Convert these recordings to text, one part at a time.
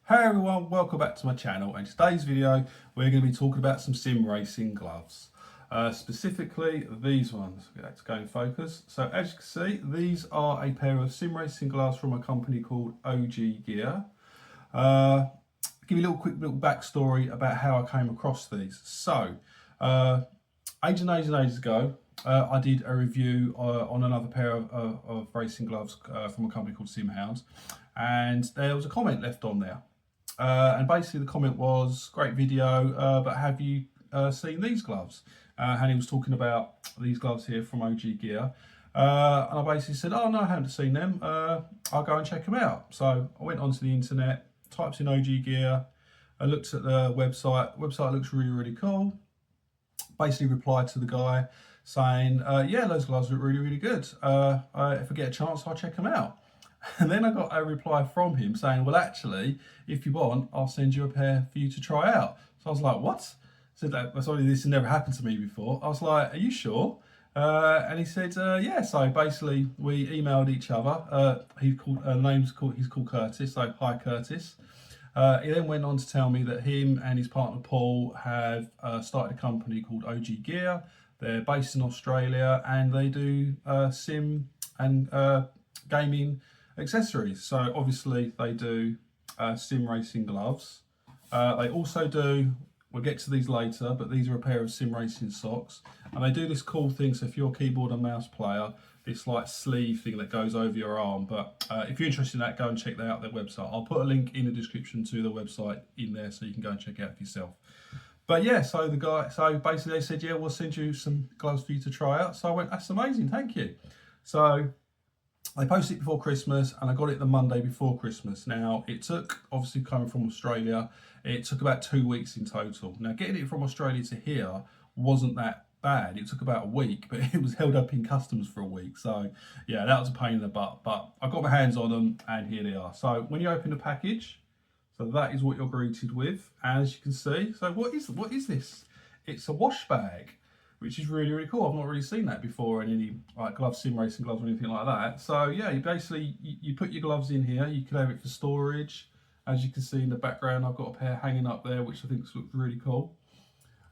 Hey everyone, welcome back to my channel. In today's video we're going to be talking about some sim racing gloves, specifically these ones. Get that to go in focus. So as you can see, these are a pair of sim racing gloves from a company called OG Gear. Give you a quick little backstory about how I came across these. So ages and ages ago I did a review on another pair of racing gloves from a company called SimHounds, and there was a comment left on there. And basically the comment was, great video, but have you seen these gloves? And he was talking about these gloves here from OG Gear. And I basically said, oh no, I haven't seen them. I'll go and check them out. So I went onto the internet, typed in OG Gear, I looked at the website. Website looks really, really cool. Basically replied to the guy saying, yeah, those gloves look really, really good. If I get a chance, I'll check them out. And then I got a reply from him saying, well, actually, if you want, I'll send you a pair for you to try out. So I was like, what? I said, sorry, this has never happened to me before. I was like, are you sure? And he said, yeah. So basically, we emailed each other. He's called Curtis. So hi, Curtis. He then went on to tell me that him and his partner Paul have started a company called OG Gear. They're based in Australia and they do sim and gaming accessories. So obviously they do sim racing gloves. They also do, we'll get to these later, but these are a pair of sim racing socks. And they do this cool thing, so if you're a keyboard and mouse player, this like sleeve thing that goes over your arm. But if you're interested in that, go and check that out, their website. I'll put a link in the description to the website in there so you can go and check it out for yourself. But yeah, so basically they said, yeah, we'll send you some gloves for you to try out. So I went, that's amazing, thank you. So they posted it before Christmas and I got it the Monday before Christmas. Now it took, obviously coming from Australia, it took about 2 weeks in total. Now getting it from Australia to here wasn't that bad. It took about a week, but it was held up in customs for a week. So yeah, that was a pain in the butt, but I got my hands on them and here they are. So when you open the package, so that is what you're greeted with. As you can see, so what is this? It's a wash bag, which is really, really cool. I've not really seen that before in any like gloves, sim racing gloves or anything like that. So yeah, you basically, you put your gloves in here. You can have it for storage. As you can see in the background, I've got a pair hanging up there, which I think looks really cool.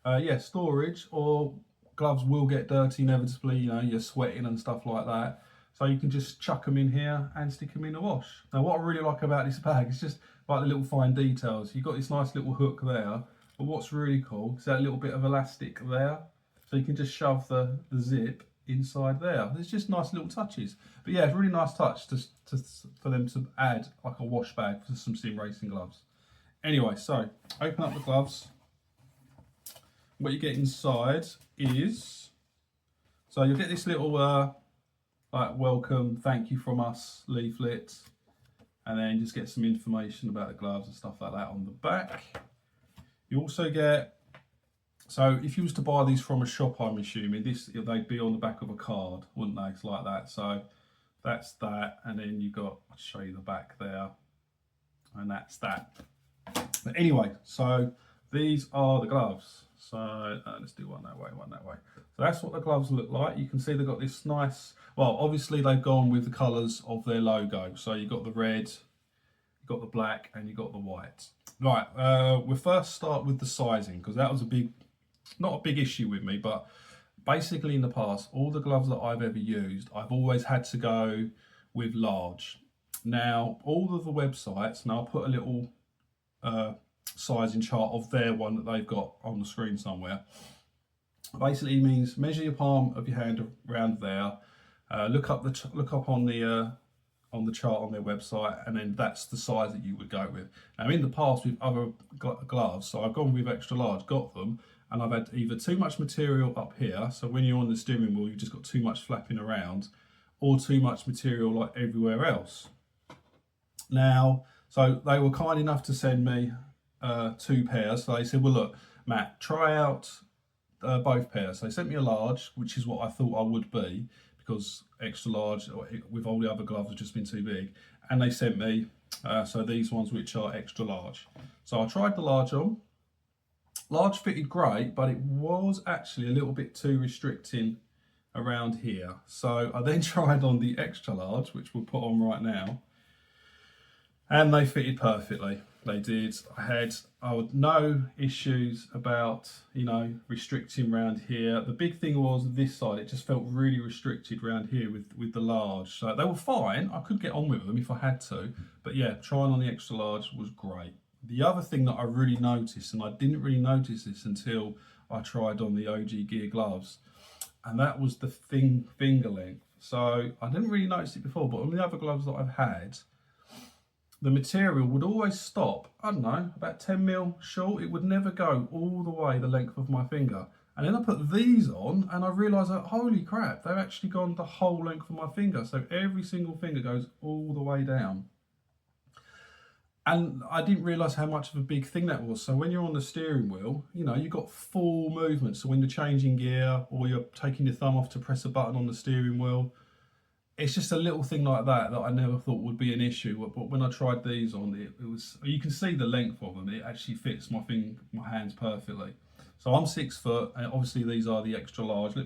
Yeah, storage, or gloves will get dirty inevitably, you know, you're sweating and stuff like that. So you can just chuck them in here and stick them in the wash. Now what I really like about this bag is just like the little fine details. You've got this nice little hook there, but what's really cool is that little bit of elastic there. So you can just shove the zip inside there. There's just nice little touches. But yeah, it's a really nice touch for them to add like a wash bag for some sim racing gloves. Anyway, so open up the gloves. What you get inside is, so you'll get this little like welcome, thank you from us leaflet, and then just get some information about the gloves and stuff like that on the back. You also get, so if you was to buy these from a shop, I'm assuming they'd be on the back of a card, wouldn't they? It's like that. So that's that, and then you got, I'll show you the back there, and that's that. But anyway, so these are the gloves. So let's do one that way, one that way. So that's what the gloves look like. You can see they've got this nice, well, obviously they've gone with the colours of their logo. So you've got the red, you've got the black, and you've got the white. Right, we'll first start with the sizing, because that was not a big issue with me, but basically in the past, all the gloves that I've ever used, I've always had to go with large. Now, all of the websites, and I'll put a little sizing chart of their one that they've got on the screen somewhere. Basically means measure your palm of your hand around there, look up on the chart on their website, and then that's the size that you would go with. Now in the past with other gloves, so I've gone with extra large, got them, and I've had either too much material up here, so when you're on the steering wheel you've just got too much flapping around, or too much material like everywhere else. Now, so they were kind enough to send me 2 pairs. So they said, well look Matt, try out both pairs. So they sent me a large, which is what I thought I would be, because extra large with all the other gloves have just been too big, and they sent me so these ones which are extra large. So I tried the large on. Large fitted great, but it was actually a little bit too restricting around here. So I then tried on the extra large, which we'll put on right now, and they fitted perfectly. They did. I had no issues about, you know, restricting around here. The big thing was this side, it just felt really restricted around here with the large. So they were fine. I could get on with them if I had to. But yeah, trying on the extra large was great. The other thing that I really noticed, and I didn't really notice this until I tried on the OG Gear gloves, and that was the finger length. So I didn't really notice it before, but on the other gloves that I've had, the material would always stop, I don't know, about 10 mil short. It would never go all the way the length of my finger. And then I put these on and I realised that, holy crap, they've actually gone the whole length of my finger. So every single finger goes all the way down. And I didn't realise how much of a big thing that was. So when you're on the steering wheel, you know, you've got full movement. So when you're changing gear or you're taking your thumb off to press a button on the steering wheel, it's just a little thing like that that I never thought would be an issue. But when I tried these on, it was, you can see the length of them. It actually fits my hands perfectly. So I'm 6 foot, and obviously these are the extra large. So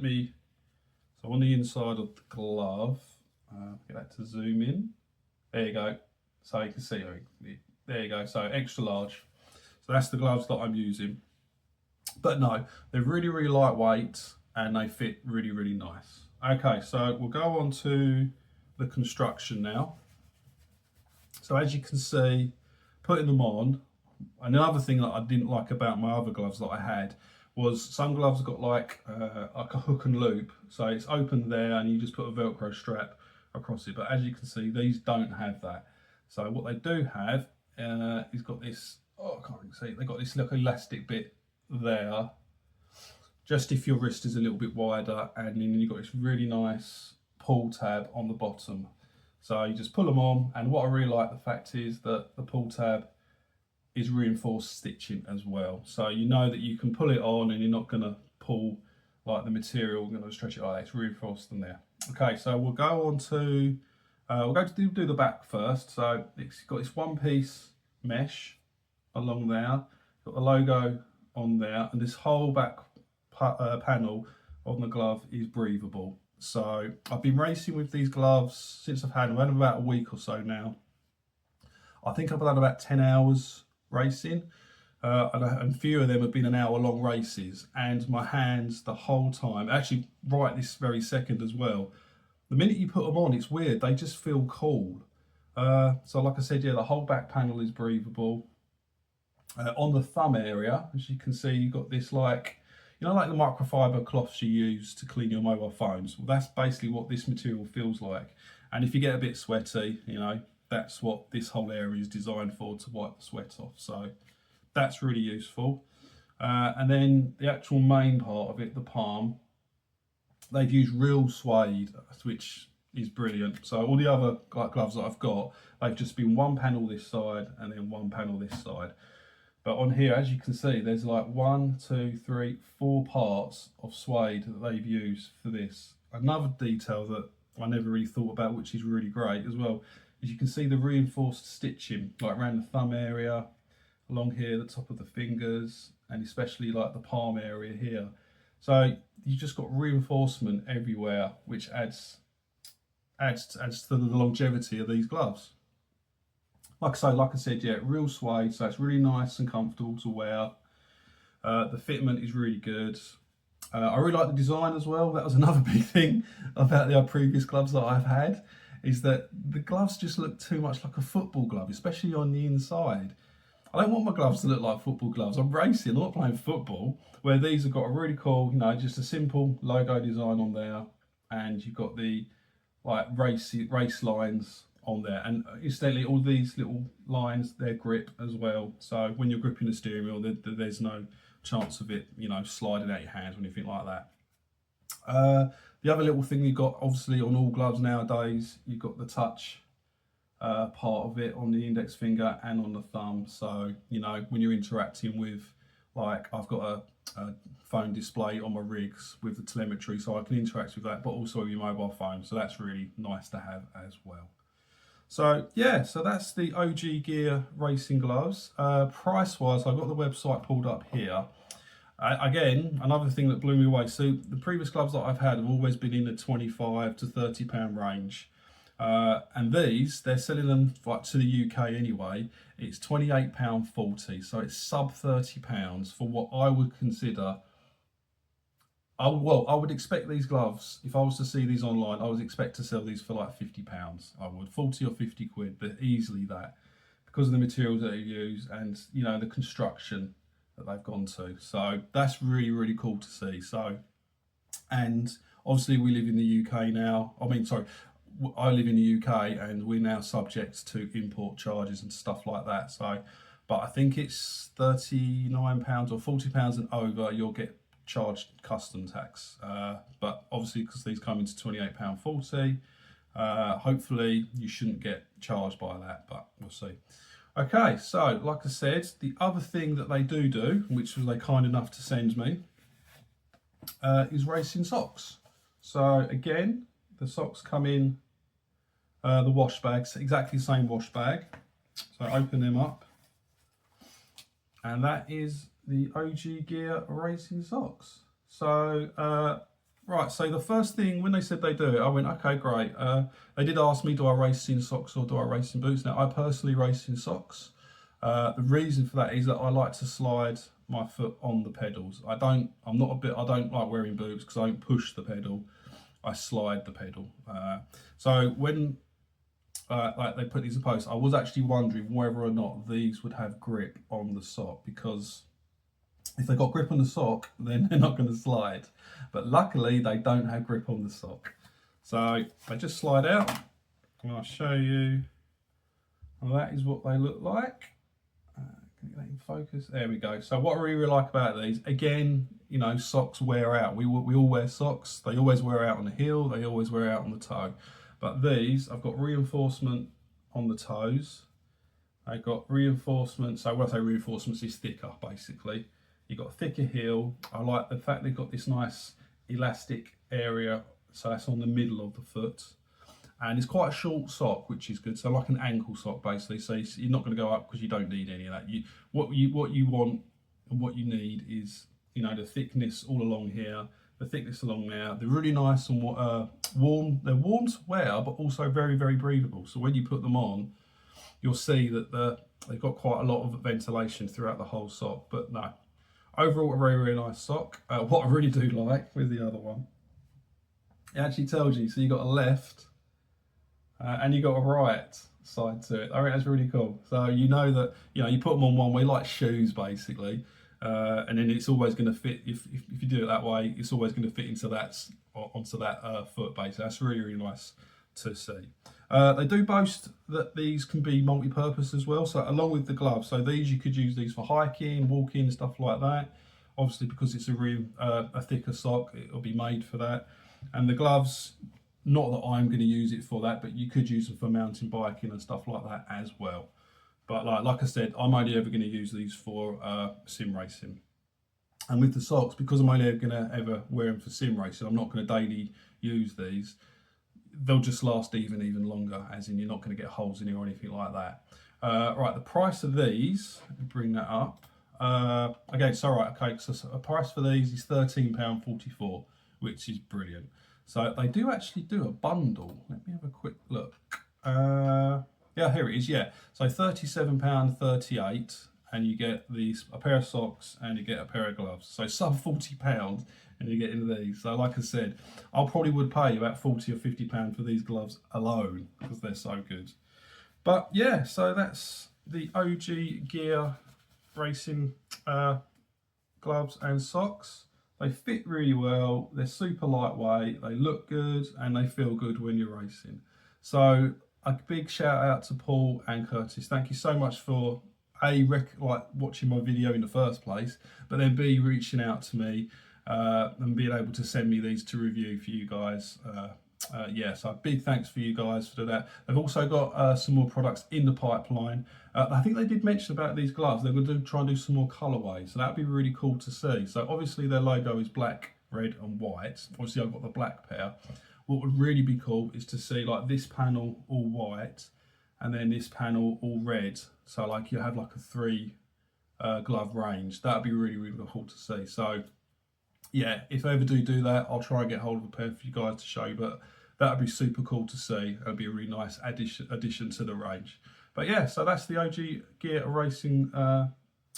on the inside of the glove, get that to zoom in. There you go. So you can see, there you go. So extra large. So that's the gloves that I'm using. But no, they're really, really lightweight and they fit really, really nice. Okay, so we'll go on to the construction now. So as you can see, putting them on, another thing that I didn't like about my other gloves that I had was some gloves got like a hook and loop. So it's open there and you just put a Velcro strap across it. But as you can see, these don't have that. So what they do have is got this, oh, I can't really see, they've got this little elastic bit there, just if your wrist is a little bit wider, and then you've got this really nice pull tab on the bottom. So you just pull them on, and what I really like the fact is that the pull tab is reinforced stitching as well. So you know that you can pull it on and you're not going to pull like the material, going to stretch it like that. It's reinforced in there. Okay, so we'll go on to, we'll go to do the back first. So it's got this one piece mesh along there, got the logo on there, and this whole back panel on the glove is breathable. So I've been racing with these gloves since I've had them about a week or so now. I think I've done about 10 hours racing, and a few of them have been an hour long races, and my hands the whole time, actually right this very second as well, the minute you put them on, it's weird, they just feel cool. So like I said, yeah, the whole back panel is breathable. On the thumb area, as you can see, you've got this like, you know, like the microfiber cloths you use to clean your mobile phones. Well, that's basically what this material feels like. And if you get a bit sweaty, you know, that's what this whole area is designed for, to wipe the sweat off. So that's really useful. And then the actual main part of it, the palm, they've used real suede, which is brilliant. So all the other gloves that I've got, they've just been one panel this side and then one panel this side. But on here, as you can see, there's like 1, 2, 3, 4 parts of suede that they've used for this. Another detail that I never really thought about, which is really great as well, is you can see the reinforced stitching, like around the thumb area, along here, the top of the fingers, and especially like the palm area here. So you just got reinforcement everywhere, which adds to the longevity of these gloves. Like I said, yeah, real suede, so it's really nice and comfortable to wear. The fitment is really good. I really like the design as well. That was another big thing about the previous gloves that I've had, is that the gloves just look too much like a football glove, especially on the inside. I don't want my gloves to look like football gloves. I'm racing, I'm not playing football, where these have got a really cool, you know, just a simple logo design on there, and you've got the like race lines on there, and incidentally all these little lines, they're grip as well, so when you're gripping the steering wheel, there's no chance of it, you know, sliding out your hands or anything like that. The other little thing you've got, obviously on all gloves nowadays, you've got the touch part of it on the index finger and on the thumb. So, you know, when you're interacting with, like, I've got a phone display on my rigs with the telemetry, so I can interact with that, but also with your mobile phone. So that's really nice to have as well. So yeah, so that's the OG Gear racing gloves. Price wise, I've got the website pulled up here. Again, another thing that blew me away. So the previous gloves that I've had have always been in the £25 to £30 range. And these, they're selling them like to the UK anyway. It's £28.40, so it's sub £30 for what I would consider. I would expect these gloves, if I was to see these online, I would expect to sell these for like £50. I would, 40 or 50 quid, but easily that, because of the materials that they use and, you know, the construction that they've gone to. So that's really, really cool to see. So, and obviously we live in the UK now. I mean, sorry, I live in the UK and we're now subject to import charges and stuff like that. So, but I think it's £39 or £40 and over, you'll get charged customs tax. But obviously, because these come into £28.40, hopefully you shouldn't get charged by that, but we'll see. Okay, so like I said, the other thing that they do, which was they kind enough to send me, is racing socks. So again, the socks come in the wash bags, exactly the same wash bag. So I open them up, and that is the OG Gear racing socks. So right, so the first thing when they said they do it, I went, okay, great. They did ask me, do I race in socks or do I race in boots? Now I personally race in socks. The reason for that is that I like to slide my foot on the pedals. I don't like wearing boots because I don't push the pedal. I slide the pedal. So when like they put these in post, I was actually wondering whether or not these would have grip on the sock, because if they got grip on the sock, then they're not going to slide. But luckily, they don't have grip on the sock. So they just slide out, and I'll show you. Well, that is what they look like. Can you get that in focus? There we go. So what I really like about these, again, you know, socks wear out. We all wear socks. They always wear out on the heel. They always wear out on the toe. But these, I've got reinforcement on the toes. I've got reinforcement. So when I say reinforcements, is thicker, basically. You've got a thicker heel. I like the fact they've got this nice elastic area, so that's on the middle of the foot. And it's quite a short sock, which is good. So like an ankle sock, basically. So you're not going to go up because you don't need any of that. What you want and what you need is, you know, the thickness all along here, the thickness along there. They're really nice and warm. They're warm to wear, but also very, very breathable. So when you put them on, you'll see that they've got quite a lot of ventilation throughout the whole sock. But no, overall, a very, very nice sock. What I really do like with the other one, it actually tells you. So you got a left and you got a right side to it. I think that's really cool. So you know that, you know, you put them on one way like shoes, basically. And then it's always going to fit, if you do it that way, it's always going to fit into that, onto that foot base. That's really, really nice to see. They do boast that these can be multi-purpose as well, so along with the gloves. So these, you could use these for hiking, walking, stuff like that. Obviously, because it's a thicker sock, it'll be made for that. And the gloves, not that I'm going to use it for that, but you could use them for mountain biking and stuff like that as well. But like I said, I'm only ever going to use these for sim racing. And with the socks, because I'm only ever going to ever wear them for sim racing, I'm not going to daily use these. They'll just last even longer, as in you're not going to get holes in it or anything like that. Right, the price of these, bring that up. Again, so right, okay, so a price for these is £13.44, which is brilliant. So they do actually do a bundle. Let me have a quick look. Yeah, here it is, yeah. So £37.38, and you get a pair of socks and you get a pair of gloves. So sub £40 and you get into these. So like I said, I probably would pay about £40 or £50 for these gloves alone because they're so good. But yeah, so that's the OG Gear racing gloves and socks. They fit really well, they're super lightweight, they look good, and they feel good when you're racing. So a big shout out to Paul and Curtis. Thank you so much for watching my video in the first place, but then B, reaching out to me and being able to send me these to review for you guys. Yeah, so big thanks for you guys for that. They've also got some more products in the pipeline. I think they did mention about these gloves. They're going to try and do some more colourways, so that'd be really cool to see. So obviously their logo is black, red and white. Obviously I've got the black pair. What would really be cool is to see like this panel all white and then this panel all red. So like you have like a 3 glove range. That'd be really, really cool to see. So yeah, if I ever do that, I'll try and get hold of a pair for you guys to show you. But that would be super cool to see. It'd be a really nice addition to the range. But yeah, so that's the OG Gear Racing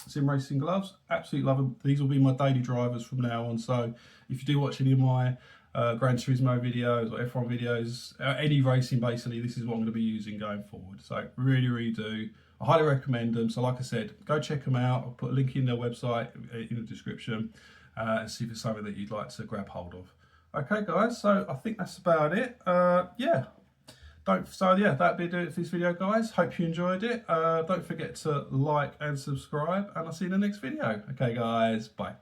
sim racing gloves. Absolutely love them. These will be my daily drivers from now on. So if you do watch any of my Gran Turismo videos or F1 videos, any racing basically, this is what I'm going to be using going forward. So really do. I highly recommend them. So like I said, go check them out. I'll put a link in their website in the description and see if it's something that you'd like to grab hold of. Okay guys, so I think that's about it. Yeah. That'd be it for this video, guys. Hope you enjoyed it. Don't forget to like and subscribe, and I'll see you in the next video. Okay guys, bye.